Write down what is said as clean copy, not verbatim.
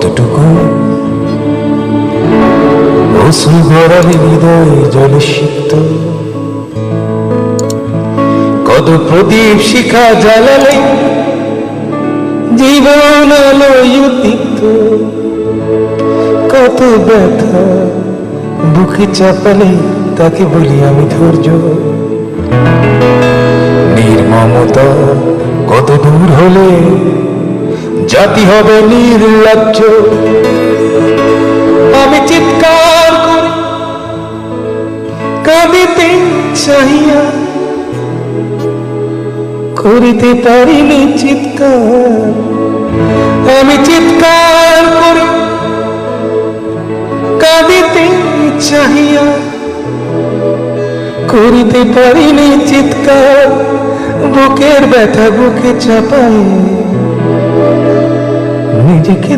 কতটুকু অশ্রু ভরালে হৃদয় জলে সিক্ত, কত প্রদীপ শিখা জ্বালালে জীবন আলোয় উদ্দীপ্ত, কত ব্যথা বুকে চাপালে তাকে বলি আমি ধৈর্য। নির্মমতা কত দূর হলে জাতি হবে নির্লজ্জ। আমি চিৎকার করি কাঁদিতে চাহিয়া, করিতে পারিনি চিৎকার। আমি চিৎকার করি কাঁদিতে চাহিয়া, করিতে পারিনি চিৎকার। বুকের ব্যথা বুকে চাপাই নিজেকে